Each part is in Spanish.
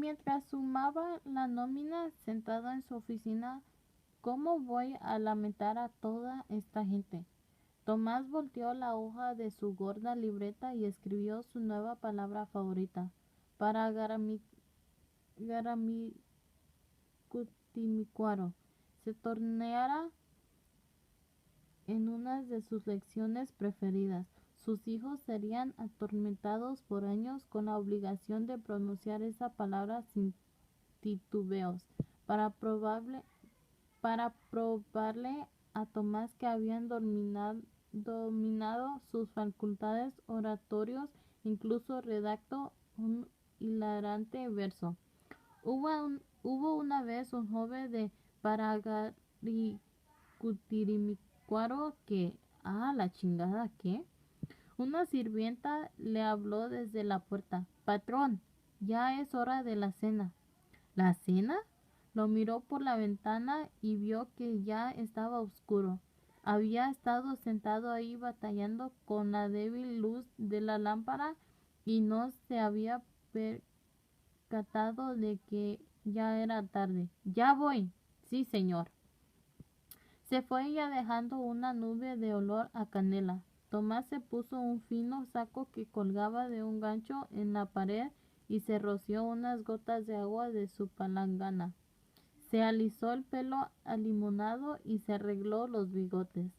mientras sumaba la nómina sentado en su oficina, ¿cómo voy a lamentar a toda esta gente? Tomás volteó la hoja de su gorda libreta y escribió su nueva palabra favorita. Para Garamicutimicuaro. Se torneara en una de sus lecciones preferidas. Sus hijos serían atormentados por años con la obligación de pronunciar esa palabra sin titubeos, para probarle a Tomás que habían dominado sus facultades oratorios, incluso redactó un hilarante verso. Hubo una vez un joven de Paragaricutirimícuaro que, la chingada, ¿qué? Una sirvienta le habló desde la puerta. Patrón, ya es hora de la cena. ¿La cena? Lo miró por la ventana y vio que ya estaba oscuro. Había estado sentado ahí batallando con la débil luz de la lámpara y no se había percatado de que ya era tarde. Ya voy. Sí, señor. Se fue ya dejando una nube de olor a canela. Tomás se puso un fino saco que colgaba de un gancho en la pared y se roció unas gotas de agua de su palangana. Se alisó el pelo alimonado y se arregló los bigotes.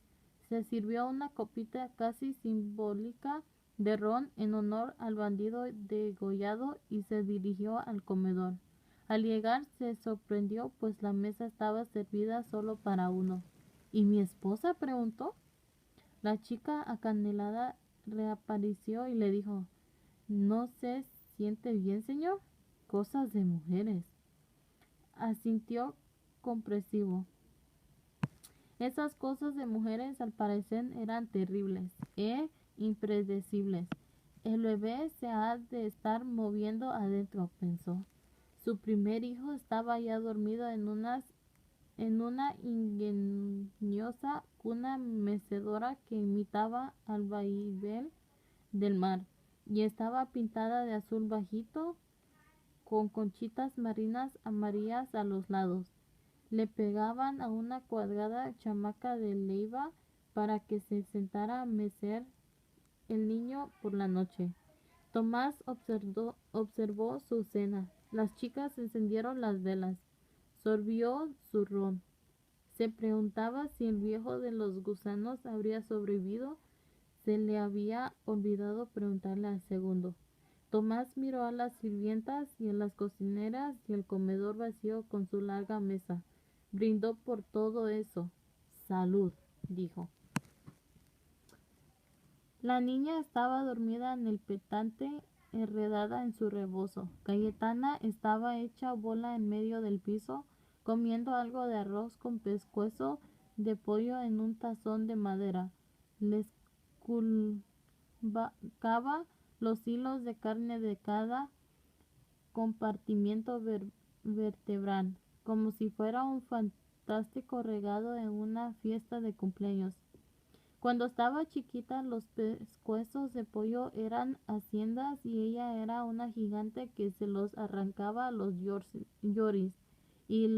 Se sirvió una copita casi simbólica de ron en honor al bandido degollado y se dirigió al comedor. Al llegar se sorprendió, pues la mesa estaba servida solo para uno. ¿Y mi esposa?, preguntó. La chica acanelada reapareció y le dijo: ¿No se siente bien, señor? Cosas de mujeres. Asintió compresivo. Esas cosas de mujeres al parecer eran terribles impredecibles. El bebé se ha de estar moviendo adentro, pensó. Su primer hijo estaba ya dormido en una ingeniosa cuna mecedora que imitaba al vaivén del mar, y estaba pintada de azul bajito, con conchitas marinas amarillas a los lados. Le pegaban a una cuadrada chamaca de Leiva para que se sentara a mecer el niño por la noche. Tomás observó su cena. Las chicas encendieron las velas. Sorbió su ron. Se preguntaba si el viejo de los gusanos habría sobrevivido. Se le había olvidado preguntarle al segundo. Tomás miró a las sirvientas y a las cocineras y el comedor vacío con su larga mesa. Brindó por todo eso. Salud, dijo. La niña estaba dormida en el petate, enredada en su rebozo. Cayetana estaba hecha bola en medio del piso, comiendo algo de arroz con pescuezo de pollo en un tazón de madera. Les culcaba los hilos de carne de cada compartimiento vertebral, como si fuera un fantástico regalo en una fiesta de cumpleaños. Cuando estaba chiquita, los pescuezos de pollo eran haciendas y ella era una gigante que se los arrancaba a los lloris y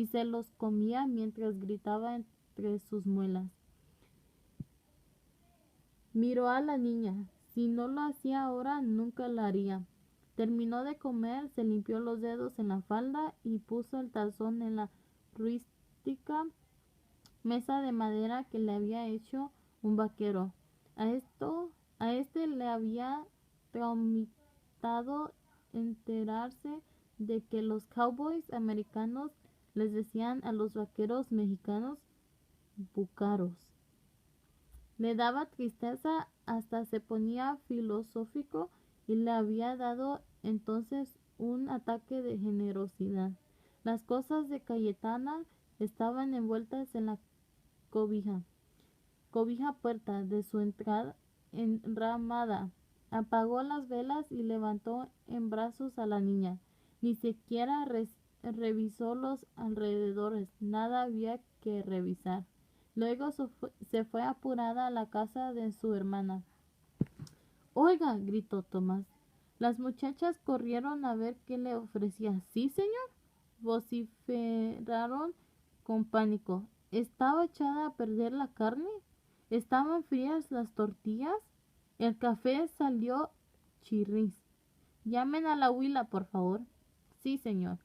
se los comía mientras gritaba entre sus muelas. Miró a la niña. Si no lo hacía ahora, nunca lo haría. Terminó de comer, se limpió los dedos en la falda y puso el tazón en la rústica mesa de madera que le había hecho un vaquero. A este le había traumatizado enterarse de que los cowboys americanos les decían a los vaqueros mexicanos bucaros. Le daba tristeza, hasta se ponía filosófico y le había dado entonces un ataque de generosidad. Las cosas de Cayetana estaban envueltas en la cobija puerta de su enramada. Apagó las velas y levantó en brazos a la niña. Ni siquiera revisó los alrededores. Nada había que revisar. Luego se fue apurada a la casa de su hermana. —Oiga —gritó Tomás—, Las muchachas corrieron a ver qué le ofrecía. —¿Sí, señor? —vociferaron con pánico. ¿Estaba echada a perder la carne? ¿Estaban frías las tortillas? El café salió chirris. —Llamen a la huila, por favor. —Sí, señor.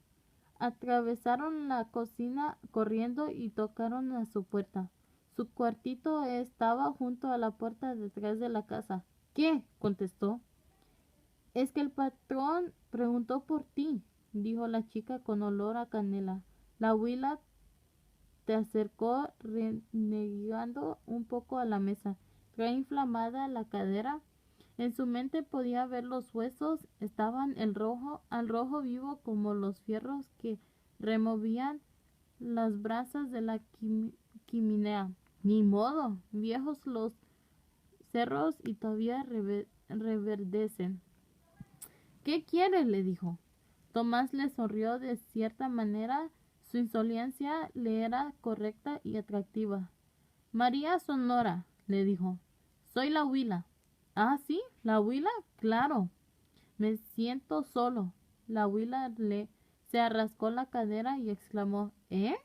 Atravesaron la cocina corriendo y tocaron a su puerta. Su cuartito estaba junto a la puerta detrás de la casa. —¿Qué? —contestó. —Es que el patrón preguntó por ti —dijo la chica con olor a canela. La huila se acercó renegando un poco a la mesa. Traía inflamada la cadera. En su mente podía ver los huesos. Estaban al rojo vivo como los fierros que removían las brasas de la chimenea. Ni modo, viejos los cerros y todavía reverdecen. —¿Qué quieres? —le dijo. Tomás le sonrió de cierta manera. Su insolencia le era correcta y atractiva. —María Sonora —le dijo—, soy la huila. —¿Ah, sí? ¿La huila? —Claro. Me siento solo. La huila se arrascó la cadera y exclamó: —¿Eh?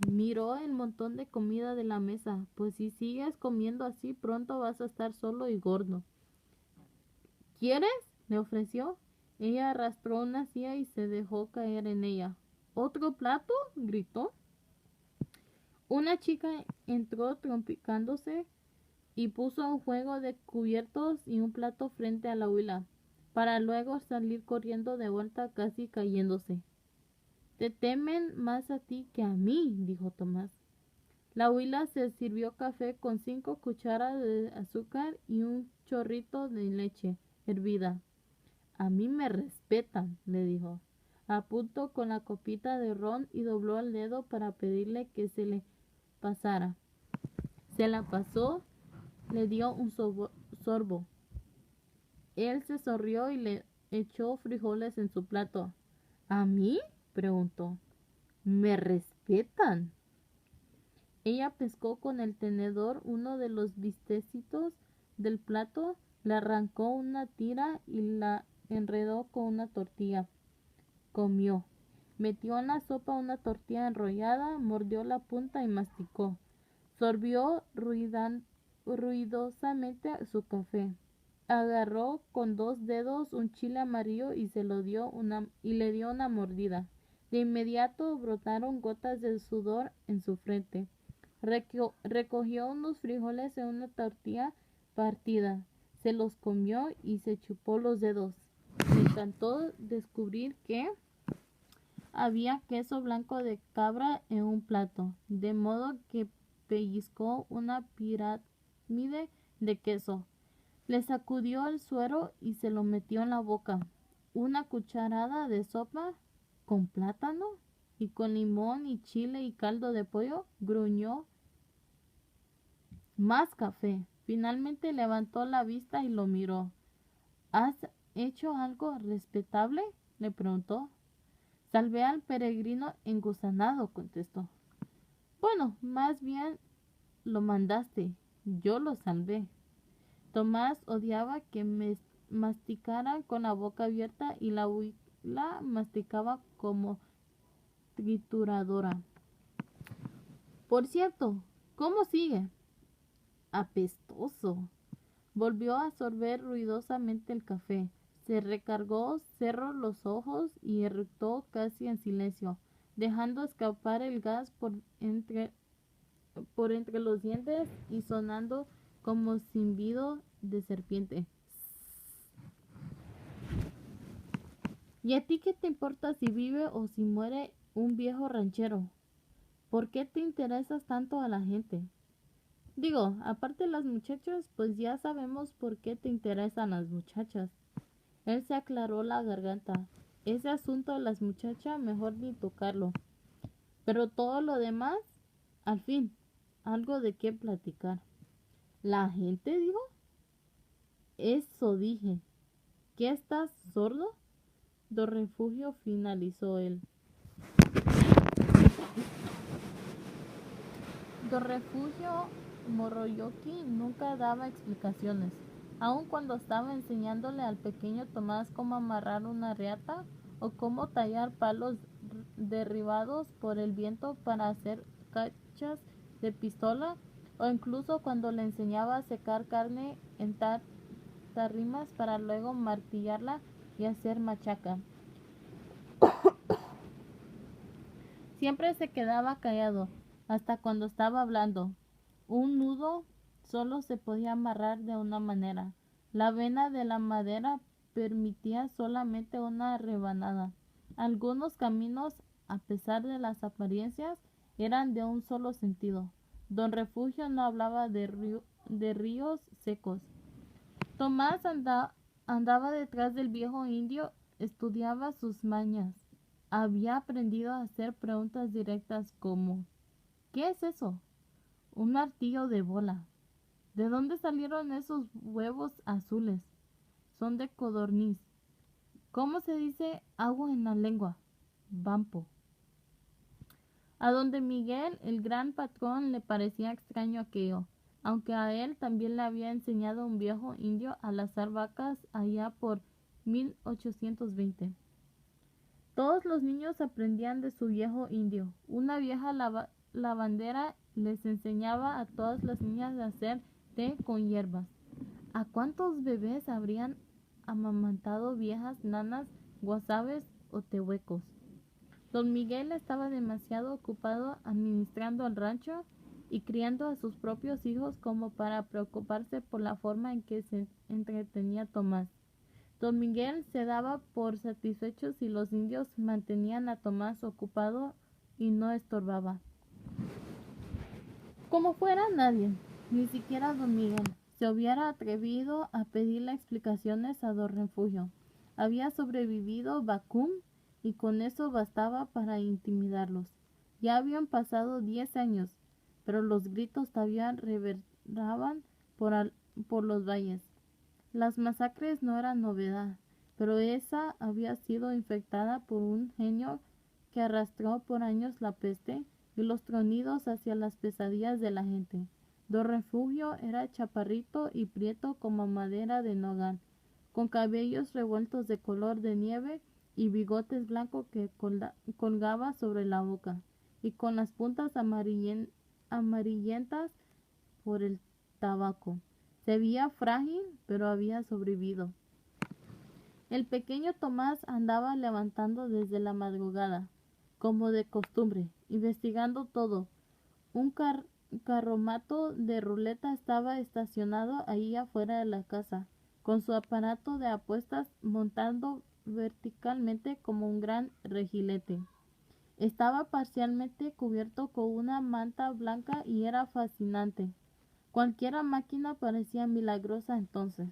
Miró el montón de comida de la mesa. —Pues si sigues comiendo así, pronto vas a estar solo y gordo. —¿Quieres? —le ofreció. Ella arrastró una silla y se dejó caer en ella. —¿Otro plato? —gritó. Una chica entró trompicándose y puso un juego de cubiertos y un plato frente a la huila, para luego salir corriendo de vuelta casi cayéndose. —Te temen más a ti que a mí —dijo Tomás. La huila se sirvió café con 5 cucharadas de azúcar y un chorrito de leche hervida. —A mí me respetan —le dijo. Apuntó con la copita de ron y dobló el dedo para pedirle que se le pasara. Se la pasó, le dio un sorbo. Él se sonrió y le echó frijoles en su plato. —¿A mí? —preguntó. —¿Me respetan? Ella pescó con el tenedor uno de los bistecitos del plato, le arrancó una tira y la enredó con una tortilla. Comió. Metió en la sopa una tortilla enrollada, mordió la punta y masticó. Sorbió ruidosamente su café. Agarró con 2 dedos un chile amarillo y le dio una mordida. De inmediato brotaron gotas de sudor en su frente. Recogió unos frijoles en una tortilla partida. Se los comió y se chupó los dedos. Le encantó descubrir que había queso blanco de cabra en un plato, de modo que pellizcó una pirámide de queso. Le sacudió el suero y se lo metió en la boca. Una cucharada de sopa con plátano y con limón y chile y caldo de pollo, gruñó. Más café. Finalmente levantó la vista y lo miró. ¿Has hecho algo respetable?, le preguntó. Salvé al peregrino engusanado, contestó. Bueno, más bien lo mandaste. Yo lo salvé. Tomás odiaba que me masticaran con la boca abierta y la huila masticaba como trituradora. Por cierto, ¿cómo sigue? Apestoso. Volvió a sorber ruidosamente el café. Se recargó, cerró los ojos y eructó casi en silencio, dejando escapar el gas por entre los dientes y sonando como zumbido de serpiente. ¿Y a ti qué te importa si vive o si muere un viejo ranchero? ¿Por qué te interesas tanto a la gente? Digo, aparte de las muchachas, pues ya sabemos por qué te interesan las muchachas. Él se aclaró la garganta. Ese asunto de las muchachas, mejor ni tocarlo. Pero todo lo demás, al fin, algo de qué platicar. ¿La gente, digo? Eso dije. ¿Qué estás sordo? Do refugio, finalizó él. Do refugio Moroyoki nunca daba explicaciones. Aun cuando estaba enseñándole al pequeño Tomás cómo amarrar una reata o cómo tallar palos derribados por el viento para hacer cachas de pistola, o incluso cuando le enseñaba a secar carne en tarrimas para luego martillarla y hacer machaca. Siempre se quedaba callado, hasta cuando estaba hablando. Un nudo solo se podía amarrar de una manera. La vena de la madera permitía solamente una rebanada. Algunos caminos, a pesar de las apariencias, eran de un solo sentido. Don Refugio no hablaba de ríos secos. Tomás andaba detrás del viejo indio, estudiaba sus mañas. Había aprendido a hacer preguntas directas como ¿qué es eso? Un martillo de bola. ¿De dónde salieron esos huevos azules? Son de codorniz. ¿Cómo se dice agua en la lengua? Vampo. A donde Miguel, el gran patrón, le parecía extraño aquello, aunque a él también le había enseñado un viejo indio a lazar vacas allá por 1820. Todos los niños aprendían de su viejo indio. Una vieja lavandera les enseñaba a todas las niñas a hacer té con hierbas. ¿A cuántos bebés habrían amamantado viejas nanas, guasabes o tehuecos? Don Miguel estaba demasiado ocupado administrando el rancho y criando a sus propios hijos como para preocuparse por la forma en que se entretenía Tomás. Don Miguel se daba por satisfecho si los indios mantenían a Tomás ocupado y no estorbaba. Como fuera nadie, ni siquiera don Miguel, se hubiera atrevido a pedirle explicaciones a don Refugio. Había sobrevivido Bacum y con eso bastaba para intimidarlos. Ya habían pasado 10 años, pero los gritos todavía reverberaban por los valles. Las masacres no eran novedad, pero esa había sido infectada por un genio que arrastró por años la peste y los tronidos hacia las pesadillas de la gente. Don Refugio era chaparrito y prieto como madera de nogal, con cabellos revueltos de color de nieve y bigotes blancos que colgaba sobre la boca, y con las puntas amarillentas por el tabaco. Se veía frágil, pero había sobrevivido. El pequeño Tomás andaba levantando desde la madrugada, como de costumbre, investigando todo. Un carromato de ruleta estaba estacionado ahí afuera de la casa, con su aparato de apuestas montando verticalmente como un gran regilete. Estaba parcialmente cubierto con una manta blanca y era fascinante. Cualquiera máquina parecía milagrosa entonces.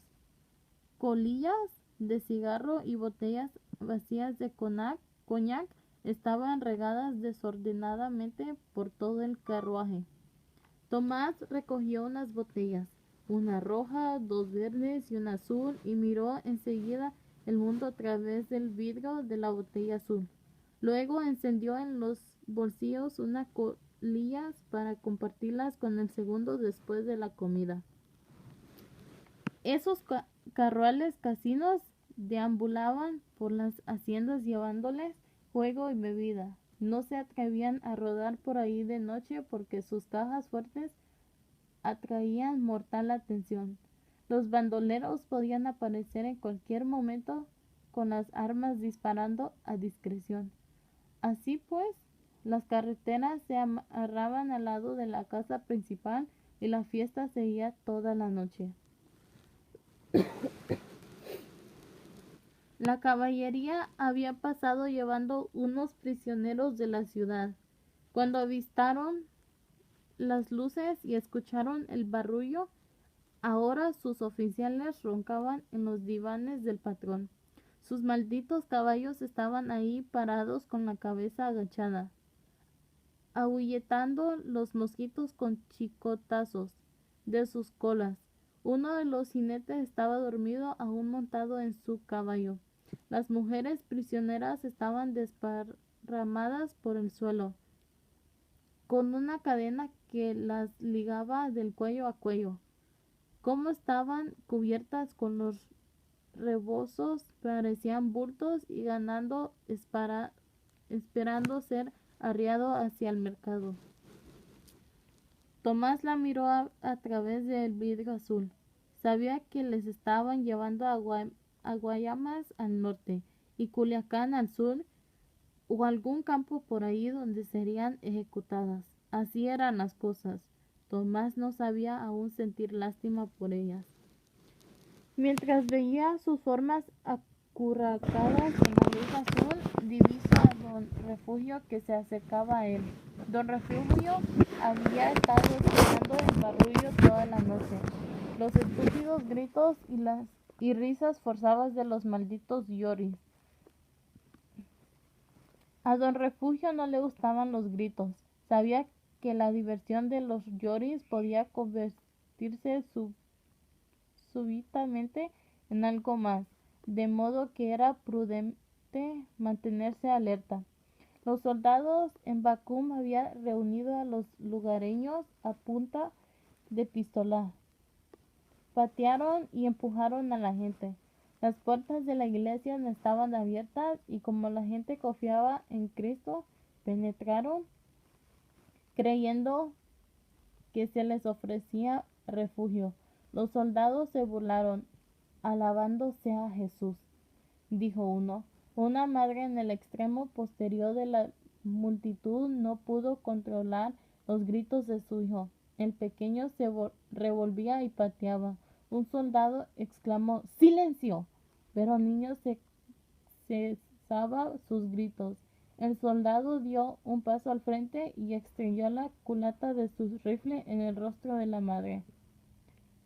Colillas de cigarro y botellas vacías de coñac estaban regadas desordenadamente por todo el carruaje. Tomás recogió unas botellas, una roja, dos verdes y una azul, y miró enseguida el mundo a través del vidrio de la botella azul. Luego encendió en los bolsillos unas colillas para compartirlas con el segundo después de la comida. Esos carruales casinos deambulaban por las haciendas llevándoles juego y bebida. No se atrevían a rodar por ahí de noche porque sus cajas fuertes atraían mortal atención. Los bandoleros podían aparecer en cualquier momento con las armas disparando a discreción. Así pues, las carreteras se amarraban al lado de la casa principal y la fiesta seguía toda la noche. La caballería había pasado llevando unos prisioneros de la ciudad. Cuando avistaron las luces y escucharon el barullo, ahora sus oficiales roncaban en los divanes del patrón. Sus malditos caballos estaban ahí parados con la cabeza agachada, ahuyentando los mosquitos con chicotazos de sus colas. Uno de los jinetes estaba dormido aún montado en su caballo. Las mujeres prisioneras estaban desparramadas por el suelo, con una cadena que las ligaba del cuello a cuello. Cómo estaban cubiertas con los rebozos, parecían bultos y ganando esperando ser arriado hacia el mercado. Tomás la miró a través del vidrio azul. Sabía que les estaban llevando a Guaymas al norte y Culiacán al sur, o algún campo por ahí donde serían ejecutadas. Así eran las cosas. Tomás no sabía aún sentir lástima por ellas. Mientras veía sus formas acurrucadas en la luz azul, divisó a don Refugio que se acercaba a él. Don Refugio había estado esperando en Barrullo toda la noche. Los estúpidos gritos y risas forzadas de los malditos lloris. A don Refugio no le gustaban los gritos. Sabía que la diversión de los lloris podía convertirse súbitamente en algo más, de modo que era prudente mantenerse alerta. Los soldados en Bacum habían reunido a los lugareños a punta de pistola. Patearon y empujaron a la gente. Las puertas de la iglesia no estaban abiertas y como la gente confiaba en Cristo, penetraron creyendo que se les ofrecía refugio. Los soldados se burlaron. Alabado sea Jesús, dijo uno. Una madre en el extremo posterior de la multitud no pudo controlar los gritos de su hijo. El pequeño se revolvía y pateaba. Un soldado exclamó ¡Silencio! Pero el niño cesaba sus gritos. El soldado dio un paso al frente y estrelló la culata de su rifle en el rostro de la madre.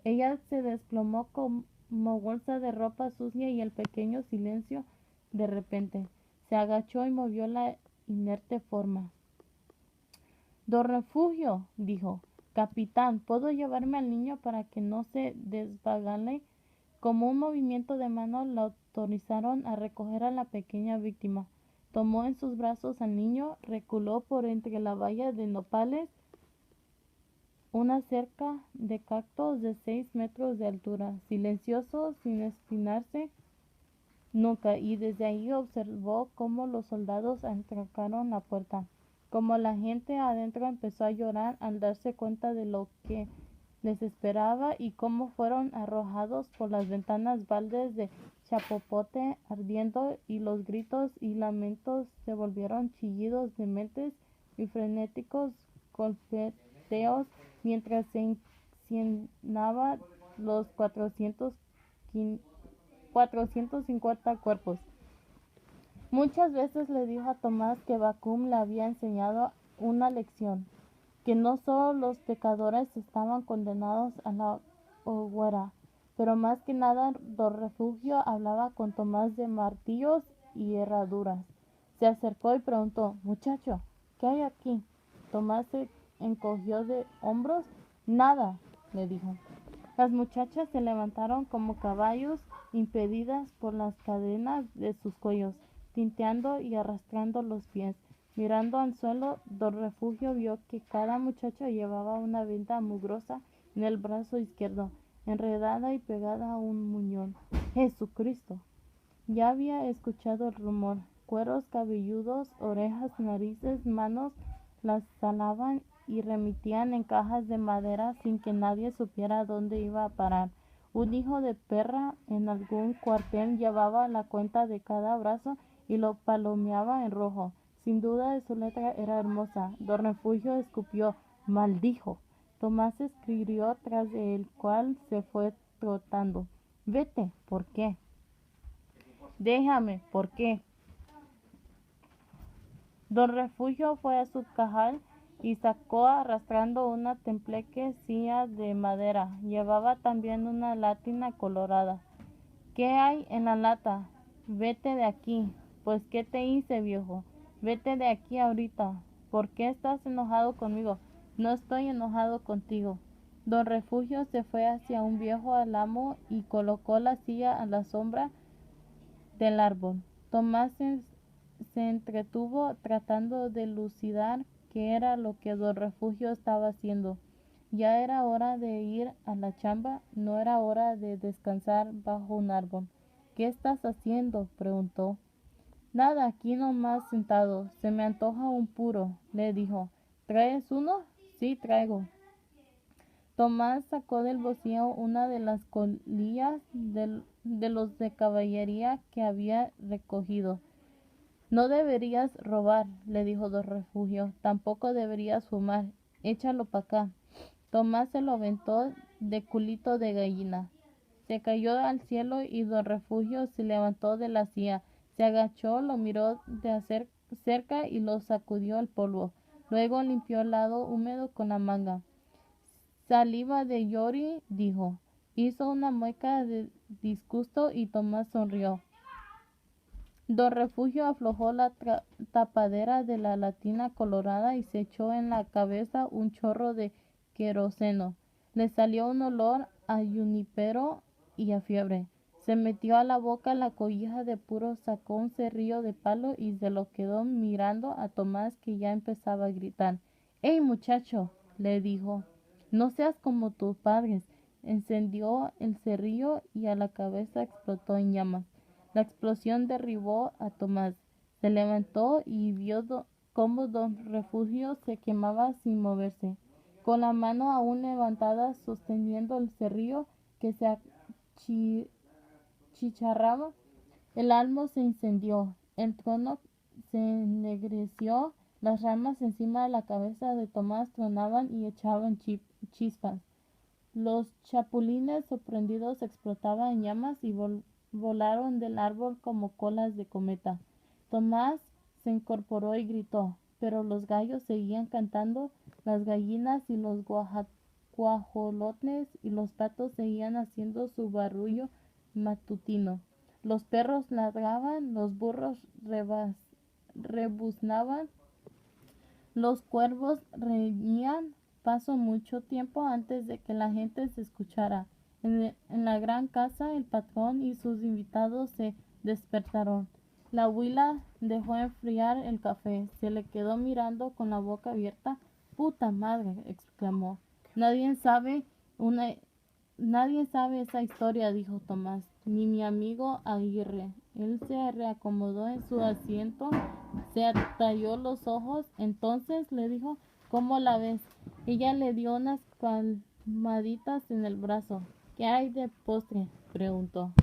Ella se desplomó como bolsa de ropa sucia y el pequeño silencio de repente. Se agachó y movió la inerte forma. Don Refugio, dijo. Capitán, ¿puedo llevarme al niño para que no se desvagale? Como un movimiento de mano la autorizaron a recoger a la pequeña víctima. Tomó en sus brazos al niño, reculó por entre la valla de nopales, una cerca de cactus de 6 metros de altura, silencioso, sin espinarse nunca, y desde ahí observó cómo los soldados atracaron la puerta, cómo la gente adentro empezó a llorar al darse cuenta de lo que les esperaba y cómo fueron arrojados por las ventanas baldes de chapopote ardiendo y los gritos y lamentos se volvieron chillidos dementes y frenéticos golpeteos mientras se incineraban los 450 cuerpos. Muchas veces le dijo a Tomás que Bacum le había enseñado una lección, que no solo los pecadores estaban condenados a la hoguera, pero más que nada don Refugio hablaba con Tomás de martillos y herraduras. Se acercó y preguntó, muchacho, ¿qué hay aquí? Tomás se encogió de hombros. Nada, le dijo. Las muchachas se levantaron como caballos impedidas por las cadenas de sus cuellos, tinteando y arrastrando los pies. Mirando al suelo, don Refugio vio que cada muchacha llevaba una venda mugrosa en el brazo izquierdo, enredada y pegada a un muñón. ¡Jesucristo! Ya había escuchado el rumor. Cueros cabelludos, orejas, narices, manos las salaban y remitían en cajas de madera sin que nadie supiera dónde iba a parar. Un hijo de perra en algún cuartel llevaba la cuenta de cada brazo y lo palomeaba en rojo. Sin duda su letra era hermosa. Don Refugio escupió, maldijo. Tomás escribió tras el cual se fue trotando. Vete, ¿por qué? Déjame, ¿por qué? Don Refugio fue a su cajal y sacó arrastrando una tembleque silla de madera. Llevaba también una látina colorada. ¿Qué hay en la lata? Vete de aquí. Pues, ¿qué te hice, viejo? Vete de aquí ahorita. ¿Por qué estás enojado conmigo? No estoy enojado contigo. Don Refugio se fue hacia un viejo álamo y colocó la silla a la sombra del árbol. Tomás se entretuvo tratando de elucidar qué era lo que don Refugio estaba haciendo. Ya era hora de ir a la chamba, no era hora de descansar bajo un árbol. ¿Qué estás haciendo?, preguntó. Nada, aquí nomás sentado. Se me antoja un puro, le dijo. ¿Traes uno? Sí, traigo. Tomás sacó del bolsillo una de las colillas de los de caballería que había recogido. No deberías robar, le dijo Don Refugio. Tampoco deberías fumar. Échalo pa' acá. Tomás se lo aventó de culito de gallina. Se cayó al cielo y Don Refugio se levantó de la silla. Se agachó, lo miró de cerca y lo sacudió el polvo. Luego limpió el lado húmedo con la manga. Saliva de Yori, dijo. Hizo una mueca de disgusto y Tomás sonrió. Don Refugio aflojó la tapadera de la latina colorada y se echó en la cabeza un chorro de queroseno. Le salió un olor a junípero y a fiebre. Se metió a la boca la cobija de puro, sacó un cerrillo de palo y se lo quedó mirando a Tomás, que ya empezaba a gritar. —¡Ey, muchacho! —le dijo—, no seas como tus padres. Encendió el cerrillo y a la cabeza explotó en llamas. La explosión derribó a Tomás. Se levantó y vio cómo Don Refugio se quemaba sin moverse, con la mano aún levantada sosteniendo el cerrillo que se achicharraba. El álamo se incendió, el trono se ennegreció, las ramas encima de la cabeza de Tomás tronaban y echaban chispas. Los chapulines sorprendidos explotaban en llamas y volaron del árbol como colas de cometa. Tomás se incorporó y gritó, pero los gallos seguían cantando, las gallinas y los guajolotes y los patos seguían haciendo su barullo matutino. Los perros ladraban, los burros rebuznaban, los cuervos reñían. Pasó mucho tiempo antes de que la gente se escuchara. En la gran casa, el patrón y sus invitados se despertaron. La abuela dejó enfriar el café. Se le quedó mirando con la boca abierta. —¡Puta madre! —exclamó. Nadie sabe esa historia —dijo Tomás—, ni mi amigo Aguirre. Él se reacomodó en su asiento, se talló los ojos. —Entonces —le dijo—, ¿cómo la ves? Ella le dio unas palmaditas en el brazo. —¿Qué hay de postre? —preguntó.